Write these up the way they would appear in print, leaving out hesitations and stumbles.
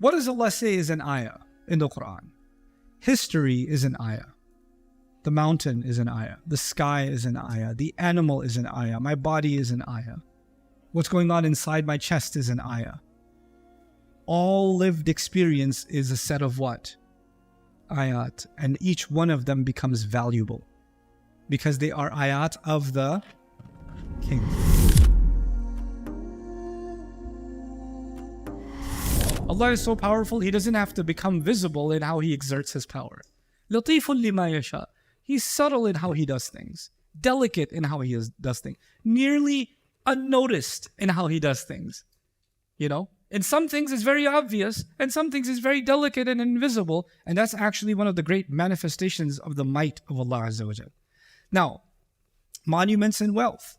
What does Allah say is an ayah in the Quran? History is an ayah. The mountain is an ayah. The sky is an ayah. The animal is an ayah. My body is an ayah. What's going on inside my chest is an ayah. All lived experience is a set of what? Ayat. And each one of them becomes valuable because they are ayat of the King. Allah is so powerful, He doesn't have to become visible in how He exerts His power. Latifun lima yasha. He's subtle in how He does things. Delicate in how He does things. Nearly unnoticed in how He does things. You know? And some things is very obvious, and some things is very delicate and invisible. And that's actually one of the great manifestations of the might of Allah Azza wa Jal. Now, monuments and wealth.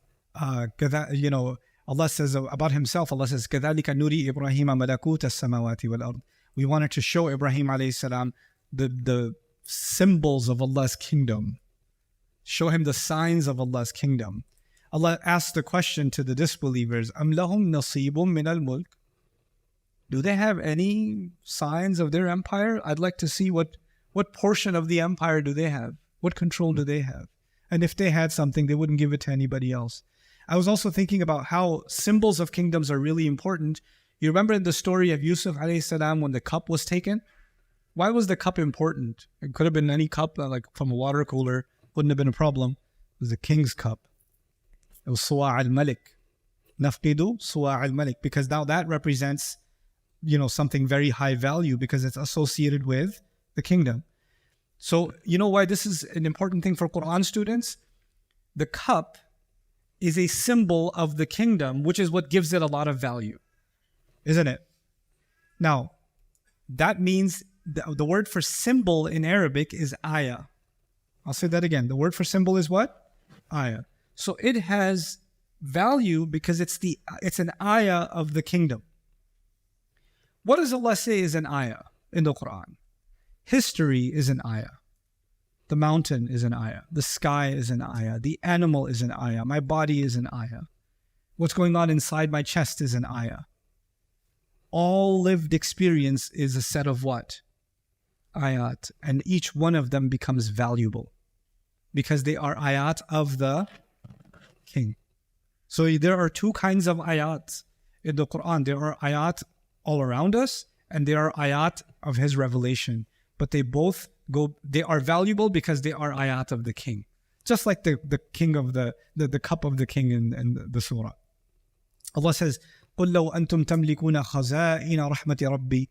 Allah says about Himself, Allah says, كَذَلِكَ نُرِي إِبْرَاهِيمَ مَلَكُوتَ السَّمَاوَاتِ وَالْأَرْضِ. We wanted to show Ibrahim alayhi salam the symbols of Allah's kingdom. Show him the signs of Allah's kingdom. Allah asked the question to the disbelievers, أَمْ لَهُمْ نَصِيبٌ مِّنَ الْمُلْكِ. Do they have any signs of their empire? I'd like to see what portion of the empire do they have? What control do they have? And if they had something, they wouldn't give it to anybody else. I was also thinking about how symbols of kingdoms are really important. You remember in the story of Yusuf alayhi salam when the cup was taken? Why was the cup important? It could have been any cup, like from a water cooler. Wouldn't have been a problem. It was the king's cup. It was Surah Al-Malik. Nafqidu Surah Al-Malik. Because now that represents, something very high value because it's associated with the kingdom. So, you know why this is an important thing for Quran students? The cup is a symbol of the kingdom, which is what gives it a lot of value, isn't it? Now, that means the word for symbol in Arabic is ayah. I'll say that again. The word for symbol is what? Ayah. So it has value because it's an ayah of the kingdom. What does Allah say is an ayah in the Quran? History is an ayah. The mountain is an ayah. The sky is an ayah. The animal is an ayah. My body is an ayah. What's going on inside my chest is an ayah. All lived experience is a set of what? Ayat. And each one of them becomes valuable because they are ayat of the King. So there are two kinds of ayat in the Quran. There are ayat all around us and there are ayat of His revelation. But they are valuable because they are ayat of the King. Just like the king of the cup of the King in the surah. Allah says, قُلْ لَوْ أَنْتُمْ تَمْلِكُونَ خَزَائِنَ رَحْمَةِ رَبِّي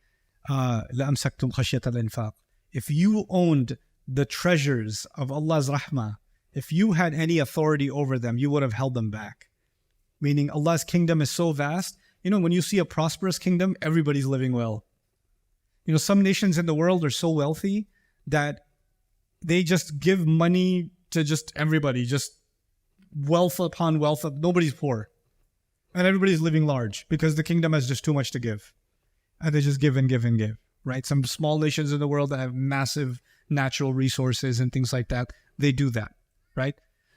لَأَمْسَكْتُمْ خَشْيَةَ الْإِنفَاقِ. If you owned the treasures of Allah's rahmah, if you had any authority over them, you would have held them back. Meaning Allah's kingdom is so vast. When you see a prosperous kingdom, everybody's living well. Some nations in the world are so wealthy that they just give money to just everybody, just wealth upon wealth. Nobody's poor. And everybody's living large because the kingdom has just too much to give. And they just give and give and give, right? Some small nations in the world that have massive natural resources and things like that, they do that, right?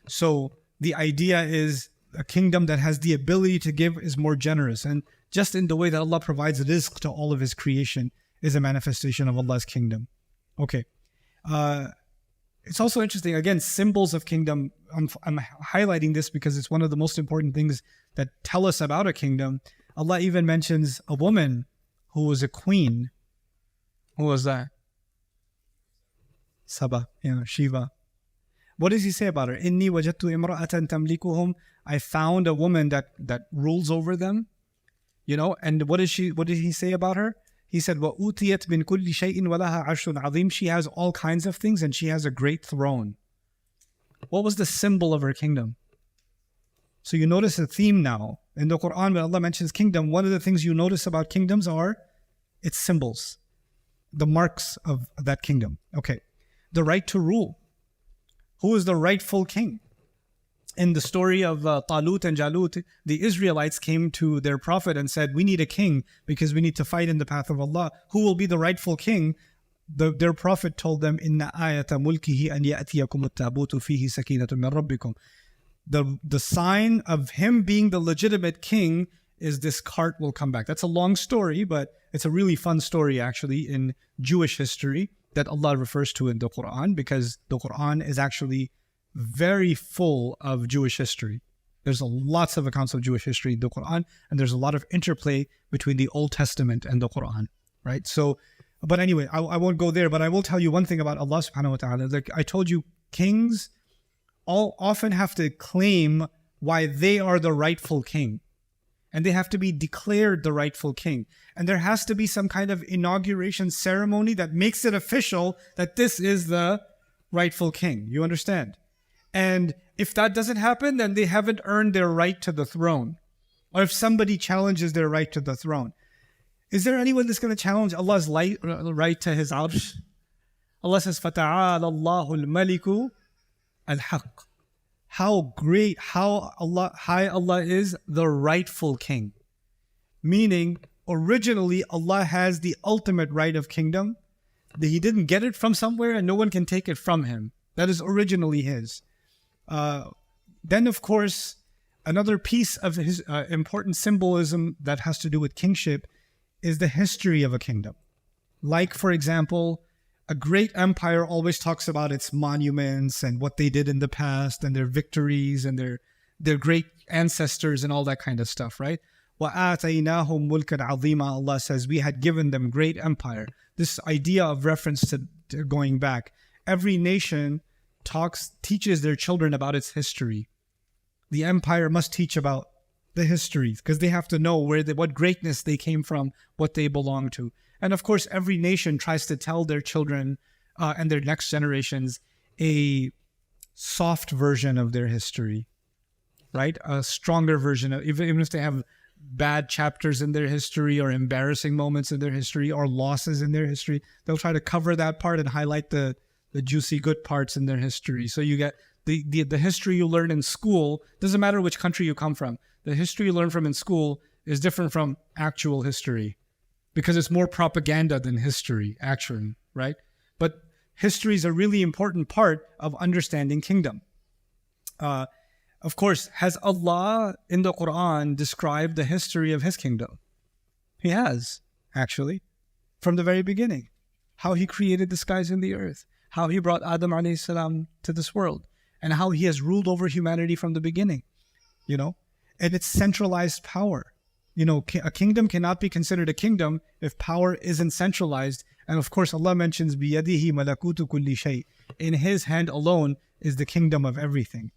So the idea is a kingdom that has the ability to give is more generous. And just in the way that Allah provides rizq to all of His creation, is a manifestation of Allah's kingdom. Okay. It's also interesting, again, symbols of kingdom. I'm highlighting this because it's one of the most important things that tell us about a kingdom. Allah even mentions a woman who was a queen. Who was that? Saba, Shiva. What does He say about her? Inni wajadtu imra'atan tamlikuhum. I found a woman that rules over them. And what did He say about her? He said, وَأُوتِيَتْ مِنْ كُلِّ شَيْءٍ وَلَهَا عَرْشٌ عَظِيمٌ. She has all kinds of things and she has a great throne. What was the symbol of her kingdom? So you notice a theme now. In the Quran, when Allah mentions kingdom, one of the things you notice about kingdoms are its symbols, the marks of that kingdom. Okay. The right to rule. Who is the rightful king? In the story of Talut and Jalut, the Israelites came to their prophet and said, we need a king because we need to fight in the path of Allah. Who will be the rightful king? Their prophet told them, Inna ayata mulkihi an ya'tiyakum at-tabutu fihi sakinatun min rabbikum. The sign of him being the legitimate king is this cart will come back. That's a long story, but it's a really fun story actually in Jewish history that Allah refers to in the Quran, because the Quran is actually very full of Jewish history. There's lots of accounts of Jewish history in the Quran, and there's a lot of interplay between the Old Testament and the Quran, right? So, but anyway, I won't go there, but I will tell you one thing about Allah subhanahu wa ta'ala. Like I told you, kings all often have to claim why they are the rightful king. And they have to be declared the rightful king. And there has to be some kind of inauguration ceremony that makes it official that this is the rightful king. You understand? And if that doesn't happen, then they haven't earned their right to the throne. Or if somebody challenges their right to the throne. Is there anyone that's going to challenge Allah's right to His arsh? Allah says, فَتَعَالَ اللَّهُ الْمَلِكُ الْحَقِّ. How great, how high Allah is, the rightful king. Meaning, originally Allah has the ultimate right of kingdom. He didn't get it from somewhere and no one can take it from Him. That is originally His. Then of course, another piece of His important symbolism that has to do with kingship is the history of a kingdom. Like, for example, a great empire always talks about its monuments and what they did in the past and their victories and their great ancestors and all that kind of stuff, right? وَآتَيْنَاهُمْ مُلْكًا عَظِيمًا. Allah says, we had given them great empire. This idea of reference to going back. Every nation teaches their children about its history. The empire must teach about the history because they have to know what greatness they came from, what they belong to. And of course, every nation tries to tell their children and their next generations a soft version of their history, right? A stronger version of, even if they have bad chapters in their history or embarrassing moments in their history or losses in their history, they'll try to cover that part and highlight the juicy good parts in their history. So you get the history you learn in school, doesn't matter which country you come from. The history you learn from in school is different from actual history because it's more propaganda than history, actually, right? But history is a really important part of understanding kingdom. Of course, has Allah in the Quran described the history of His kingdom? He has, actually, from the very beginning. How He created the skies and the earth, how He brought Adam alayhi salam to this world, and how He has ruled over humanity from the beginning, and it's centralized power. A kingdom cannot be considered a kingdom if power isn't centralized. And of course, Allah mentions بِيَدِهِ مَلَكُوتُ كُلِّ شَيْءٍ. In His hand alone is the kingdom of everything.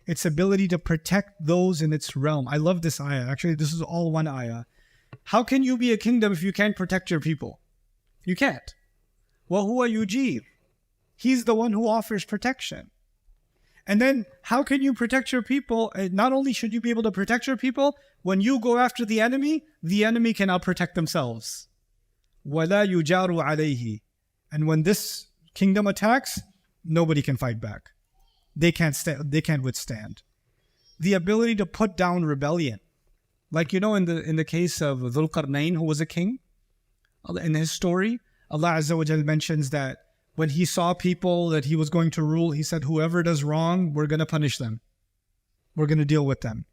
Its ability to protect those in its realm. I love this ayah. Actually, this is all one ayah. How can you be a kingdom if you can't protect your people? You can't. وَهُوَ يُجِيرُ. He's the one who offers protection. And then how can you protect your people? Not only should you be able to protect your people, when you go after the enemy cannot protect themselves. وَلَا يُجَارُ عَلَيْهِ. And when this kingdom attacks, nobody can fight back. They can't withstand. The ability to put down rebellion. Like, in the case of Dhul Qarnayn, who was a king, in his story, Allah Azza wa Jal mentions that when he saw people that he was going to rule, he said, whoever does wrong, we're going to punish them. We're going to deal with them,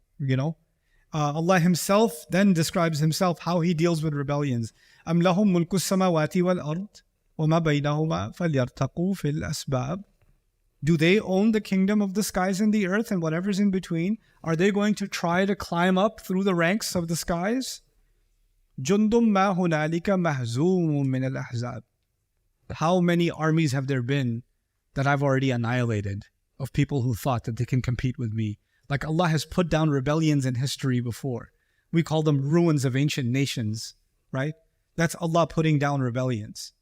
Allah Himself then describes Himself how He deals with rebellions. أَمْ لَهُمْ مُلْكُ السَّمَاوَاتِ وَالْأَرْضِ وَمَا بَيْنَهُمَا فَلْيَرْتَقُوا فِي الْأَسْبَابِ. Do they own the kingdom of the skies and the earth and whatever's in between? Are they going to try to climb up through the ranks of the skies? جُنْدٌ مَا هُنَالِكَ مَهْزُومٌ مِنَ الْأَحْزَابِ. How many armies have there been that I've already annihilated of people who thought that they can compete with me? Like Allah has put down rebellions in history before. We call them ruins of ancient nations, right? That's Allah putting down rebellions.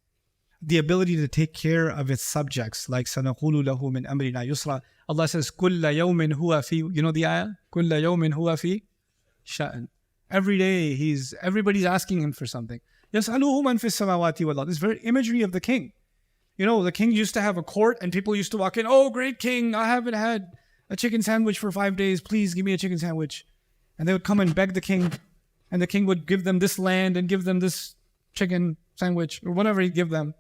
The ability to take care of its subjects, like سَنَقُولُ لَهُ مِنْ أَمْرِنَا يُسْرًا. Allah says, كُلَّ يَوْمٍ هُوَ فِي, the ayah? كُلَّ يَوْمٍ هُوَ فِي شَأْنٍ. Every day, everybody's asking Him for something. يَسْأَلُهُ مَنْ فِي السَّمَاوَاتِ وَالْأَرْضِ. This very imagery of the king. The king used to have a court and people used to walk in, oh, great king, I haven't had a chicken sandwich for 5 days. Please give me a chicken sandwich. And they would come and beg the king. And the king would give them this land and give them this chicken sandwich or whatever he'd give them.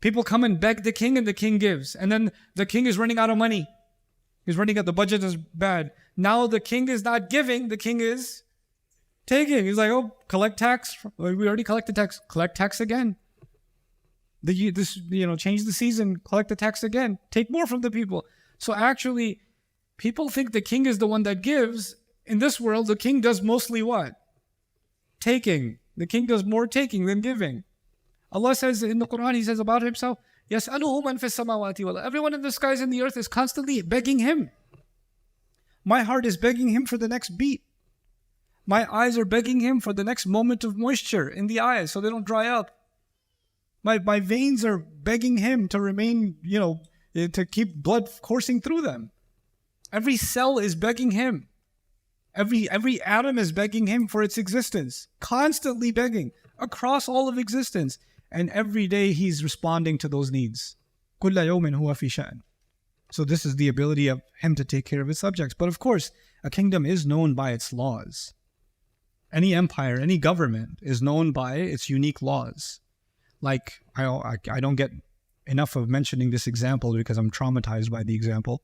People come and beg the king gives. And then the king is running out of money. The budget is bad. Now the king is not giving, the king is taking. He's like, oh, collect tax. We already collected tax. Collect tax again. Change the season, collect the tax again. Take more from the people. So actually, people think the king is the one that gives. In this world, the king does mostly what? Taking. The king does more taking than giving. Allah says in the Quran, He says about Himself, يَسْأَلُهُ مَنْ فِي السَّمَاوَاتِ وَالْأَرْضِ. Everyone in the skies and the earth is constantly begging Him. My heart is begging Him for the next beat. My eyes are begging Him for the next moment of moisture in the eyes so they don't dry up. My veins are begging Him to remain, to keep blood coursing through them. Every cell is begging Him. Every atom is begging Him for its existence. Constantly begging across all of existence. And every day He's responding to those needs. كُلَّ يَوْمٍ هُوَ فِي شَأْنٍ. So this is the ability of Him to take care of His subjects. But of course, a kingdom is known by its laws. Any empire, any government is known by its unique laws. Like, I don't get enough of mentioning this example because I'm traumatized by the example.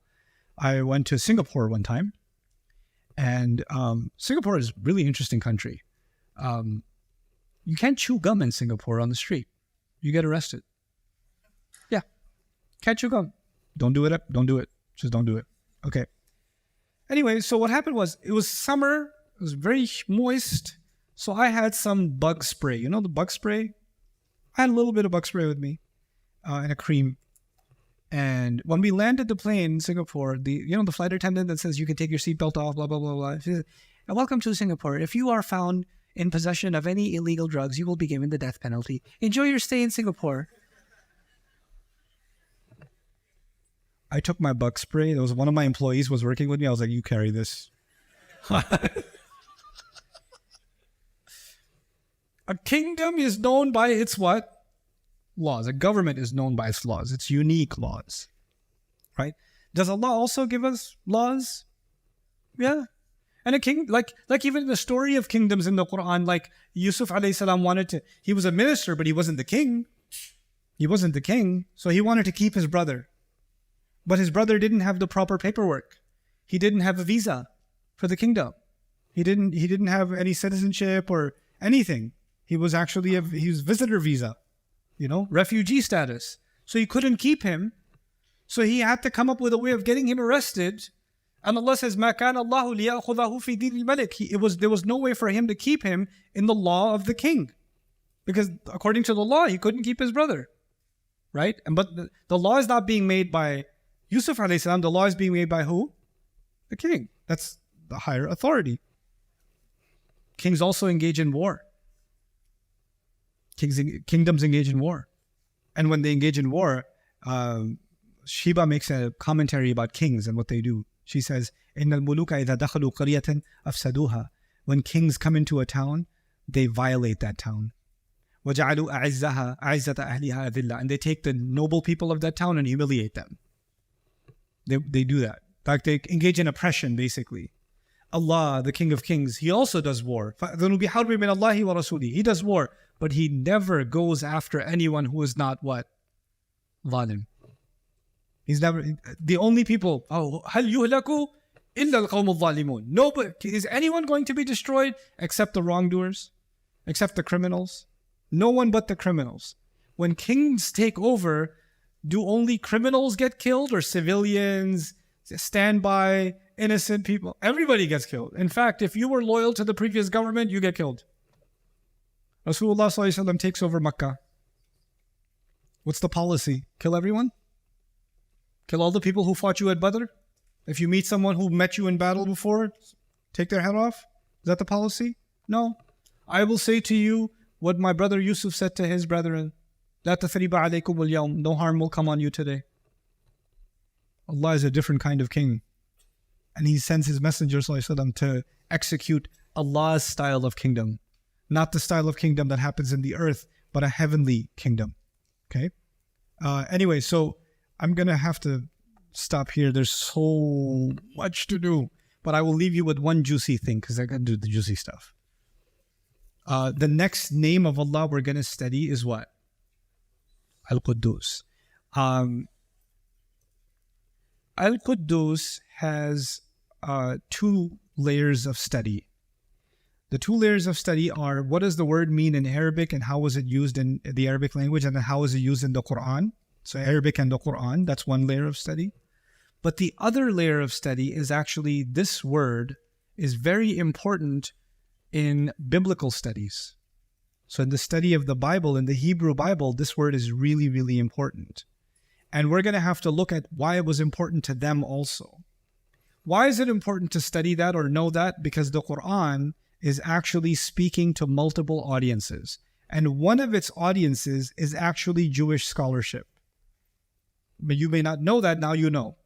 I went to Singapore one time. And Singapore is a really interesting country. You can't chew gum in Singapore on the street. You get arrested. Yeah. Can't chew gum. Don't do it. Don't do it. Just don't do it. Okay. Anyway, so what happened was, it was summer. It was very moist. So I had some bug spray. You know the bug spray? I had a little bit of bug spray with me and a cream. And when we landed the plane in Singapore, the flight attendant that says you can take your seatbelt off, blah, blah, blah, blah. She said, welcome to Singapore. If you are found in possession of any illegal drugs, you will be given the death penalty. Enjoy your stay in Singapore. I took my bug spray. There was one of my employees was working with me. I was like, you carry this. A kingdom is known by its what? Laws. A government is known by its laws, its unique laws, right? Does Allah also give us laws? Yeah. And a king, like even the story of kingdoms in the Quran, like Yusuf alayhi salam he was a minister, but he wasn't the king. He wasn't the king, so he wanted to keep his brother. But his brother didn't have the proper paperwork. He didn't have a visa for the kingdom. He didn't have any citizenship or anything. He was actually he was visitor visa. Refugee status. So he couldn't keep him. So he had to come up with a way of getting him arrested. And Allah says, مَا كَانَ اللَّهُ لِيَأْخُذَهُ فِي دِينِ الْمَلِكِ. There was no way for him to keep him in the law of the king. Because according to the law, he couldn't keep his brother. Right? But the law is not being made by Yusuf alayhi salam. The law is being made by who? The king. That's the higher authority. Kings also engage in war. Kingdoms engage in war. And when they engage in war, Shiba makes a commentary about kings and what they do. She says, إِنَّ الْمُلُوكَ إِذَا دَخَلُوا قَرْيَةً أَفْسَدُوهَا. When kings come into a town, they violate that town. وَجَعَلُوا أَعِزَّةَ أَهْلِهَا أَذِلَّةً. And they take the noble people of that town and humiliate them. They do that. In fact, they engage in oppression, basically. Allah, the King of Kings, He also does war. فَأَذَنُوا بِحَرْبٍ مِّنَ اللَّهِ وَرَسُولِهِ. He does war, but He never goes after anyone who is not what? Zalim. He's never, the only people, هَلْ يُهْلَكُوا إِلَّا الْقَوْمُ الظَّالِمُونَ. Nobody, is anyone going to be destroyed except the wrongdoers? Except the criminals? No one but the criminals. When kings take over, do only criminals get killed or civilians, standby, innocent people? Everybody gets killed. In fact, if you were loyal to the previous government, you get killed. Rasulullah ﷺ takes over Makkah. What's the policy? Kill everyone? Kill all the people who fought you at Badr? If you meet someone who met you in battle before, take their head off? Is that the policy? No. I will say to you what my brother Yusuf said to his brethren. لا تثريب عليكم اليوم. No harm will come on you today. Allah is a different kind of king. And He sends His Messenger ﷺ to execute Allah's style of kingdom. Not the style of kingdom that happens in the earth, but a heavenly kingdom. Okay? Anyway, so I'm going to have to stop here. There's so much to do. But I will leave you with one juicy thing because I can do the juicy stuff. The next name of Allah we're going to study is what? Al-Quddus. Al-Quddus has two layers of study. The two layers of study are, what does the word mean in Arabic and how was it used in the Arabic language, and then how is it used in the Quran? So Arabic and the Quran, that's one layer of study. But the other layer of study is actually, this word is very important in biblical studies. So in the study of the Bible, in the Hebrew Bible, this word is really, really important. And we're going to have to look at why it was important to them also. Why is it important to study that or know that? Because the Quran is actually speaking to multiple audiences. And one of its audiences is actually Jewish scholarship. But you may not know that, now you know.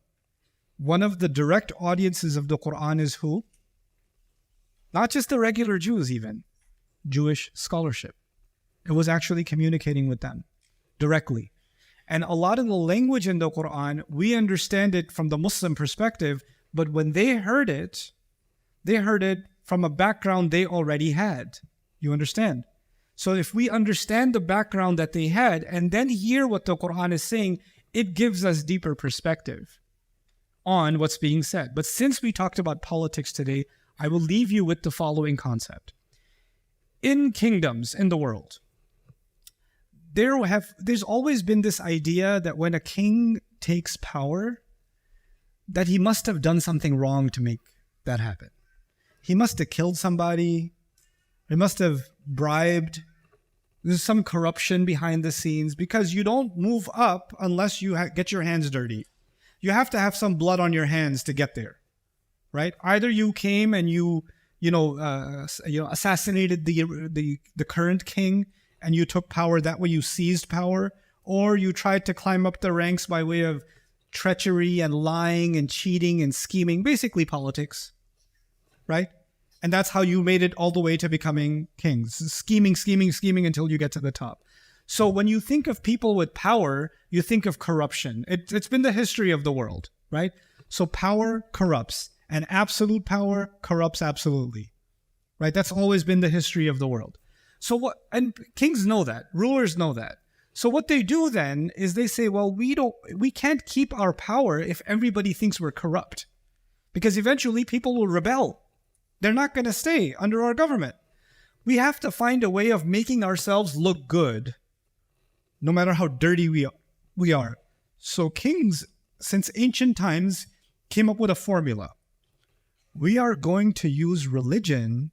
One of the direct audiences of the Quran is who? Not just the regular Jews even. Jewish scholarship. It was actually communicating with them directly. And a lot of the language in the Quran, we understand it from the Muslim perspective, but when they heard it from a background they already had. You understand? So if we understand the background that they had and then hear what the Quran is saying, it gives us deeper perspective on what's being said. But since we talked about politics today, I will leave you with the following concept. In kingdoms in the world, there's always been this idea that when a king takes power, that he must have done something wrong to make that happen. He must have killed somebody. He must have bribed. There's some corruption behind the scenes, because you don't move up unless you get your hands dirty. You have to have some blood on your hands to get there, right? Either you came and you assassinated the current king and you took power, that way you seized power, or you tried to climb up the ranks by way of treachery and lying and cheating and scheming, basically politics, right? And that's how you made it all the way to becoming kings, scheming until you get to the top. So when you think of people with power, you think of corruption. It's been the history of the world, right? So power corrupts, and absolute power corrupts absolutely, right? That's always been the history of the world. So what? And kings know that, rulers know that. So what they do then is they say, well, we can't keep our power if everybody thinks we're corrupt, because eventually people will rebel. They're not going to stay under our government. We have to find a way of making ourselves look good, no matter how dirty we are. So kings, since ancient times, came up with a formula. We are going to use religion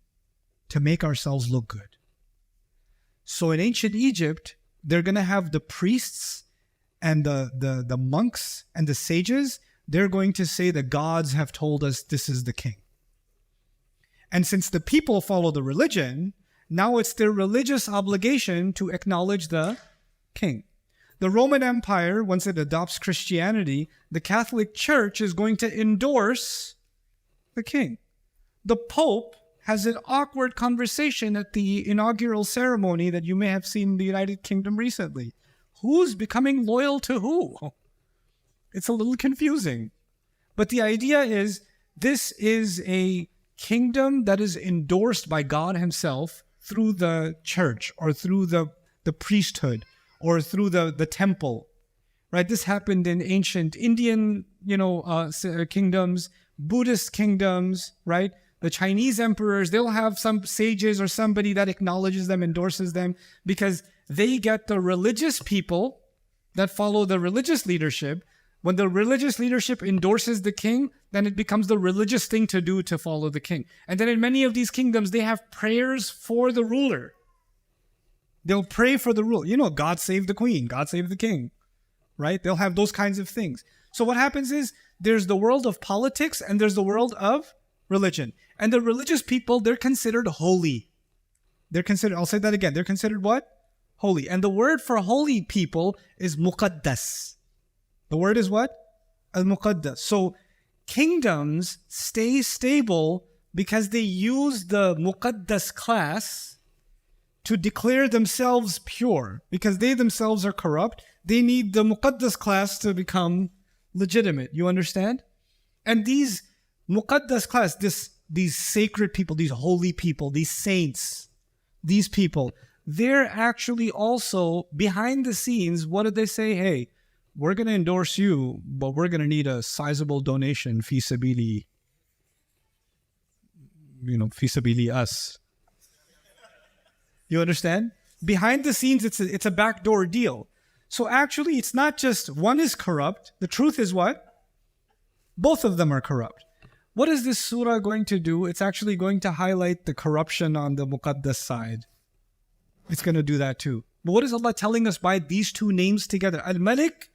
to make ourselves look good. So in ancient Egypt, they're going to have the priests and the monks and the sages. They're going to say the gods have told us this is the king. And since the people follow the religion, now it's their religious obligation to acknowledge the king. The Roman Empire, once it adopts Christianity, the Catholic Church is going to endorse the king. The Pope has an awkward conversation at the inaugural ceremony that you may have seen in the United Kingdom recently. Who's becoming loyal to who? It's a little confusing. But the idea is, this is a kingdom that is endorsed by God himself through the church or through the priesthood or through the temple, right? This happened in ancient Indian, kingdoms, Buddhist kingdoms, right? The Chinese emperors, they'll have some sages or somebody that acknowledges them, endorses them, because they get the religious people that follow the religious leadership. When the religious leadership endorses the king, then it becomes the religious thing to do to follow the king. And then in many of these kingdoms, they have prayers for the ruler. They'll pray for the ruler. God save the queen, God save the king, right? They'll have those kinds of things. So what happens is, there's the world of politics and there's the world of religion. And the religious people, they're considered holy. I'll say that again. They're considered what? Holy. And the word for holy people is muqaddas. The word is what? Al-Muqaddas. So kingdoms stay stable because they use the Muqaddas class to declare themselves pure. Because they themselves are corrupt, they need the Muqaddas class to become legitimate. You understand? And these Muqaddas class, these sacred people, these holy people, these saints, these people, they're actually also behind the scenes. What did they say? Hey, we're going to endorse you, but we're going to need a sizable donation, fi sabili. fi sabili us. You understand? Behind the scenes, it's a backdoor deal. So actually, it's not just one is corrupt. The truth is what? Both of them are corrupt. What is this surah going to do? It's actually going to highlight the corruption on the Muqaddas side. It's going to do that too. But what is Allah telling us by these two names together? Al-Malik,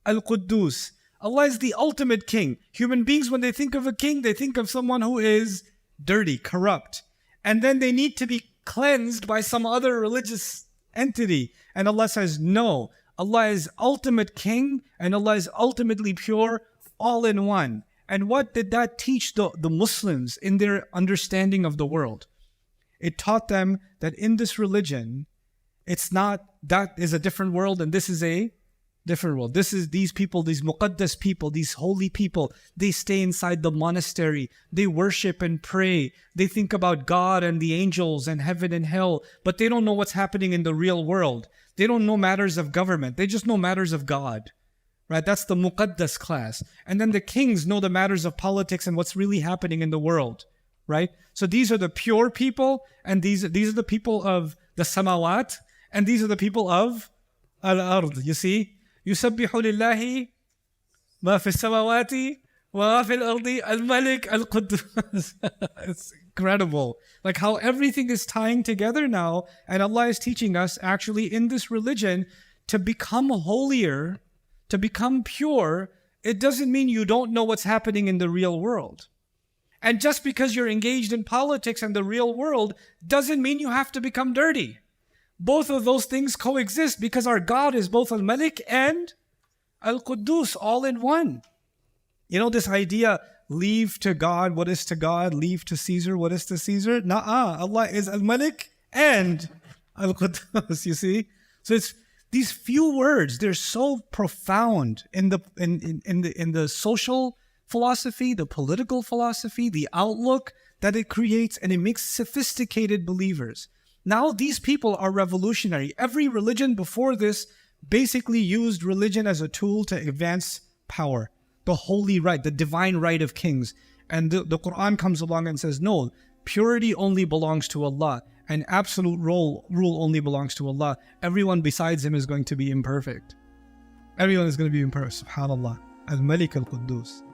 Al-Quddus. Allah is the ultimate king. Human beings, when they think of a king, they think of someone who is dirty, corrupt. And then they need to be cleansed by some other religious entity. And Allah says, no. Allah is ultimate king and Allah is ultimately pure, all in one. And what did that teach the Muslims in their understanding of the world? It taught them that in this religion, it's not that is a different world and this is a different world. This is these people, these Muqaddas people, these holy people, they stay inside the monastery. They worship and pray. They think about God and the angels and heaven and hell, but they don't know what's happening in the real world. They don't know matters of government. They just know matters of God. Right? That's the Muqaddas class. And then the kings know the matters of politics and what's really happening in the world. Right? So these are the pure people, and these are the people of the samawat, and these are the people of al-ard. You see? يُسَبِّحُ لِلَّهِ مَا فِي السَّمَوَاتِ وَمَا فِي الْأَرْضِ الْمَلِكِ الْقُدُّوسِ. It's incredible. Like how everything is tying together now, and Allah is teaching us actually in this religion to become holier, to become pure. It doesn't mean you don't know what's happening in the real world. And just because you're engaged in politics and the real world doesn't mean you have to become dirty. Both of those things coexist because our God is both Al-Malik and Al-Quddus, all in one. You know this idea, leave to God what is to God, leave to Caesar what is to Caesar? Allah is Al-Malik and Al-Quddus, you see? So it's these few words, they're so profound in the social philosophy, the political philosophy, the outlook that it creates, and it makes sophisticated believers. Now these people are revolutionary. Every religion before this basically used religion as a tool to advance power, the holy right, the divine right of kings. And the Quran comes along and says, no, purity only belongs to Allah, and absolute rule only belongs to Allah. Everyone besides Him is going to be imperfect. Everyone is going to be imperfect. SubhanAllah. Al-Malik Al-Quddus.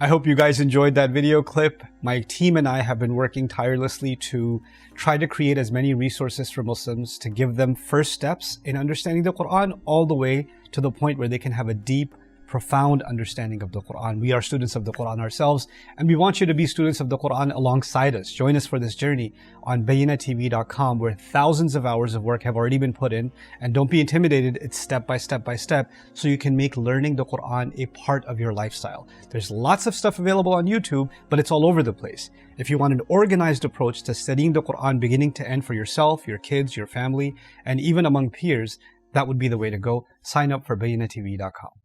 I hope you guys enjoyed that video clip. My team and I have been working tirelessly to try to create as many resources for Muslims to give them first steps in understanding the Quran all the way to the point where they can have a deep, profound understanding of the Quran. We are students of the Quran ourselves, and we want you to be students of the Quran alongside us. Join us for this journey on bayinatv.com, where thousands of hours of work have already been put in. And don't be intimidated, it's step by step by step, so you can make learning the Quran a part of your lifestyle. There's lots of stuff available on YouTube, but it's all over the place. If you want an organized approach to studying the Quran beginning to end for yourself, your kids, your family, and even among peers, that would be the way to go. Sign up for bayinatv.com.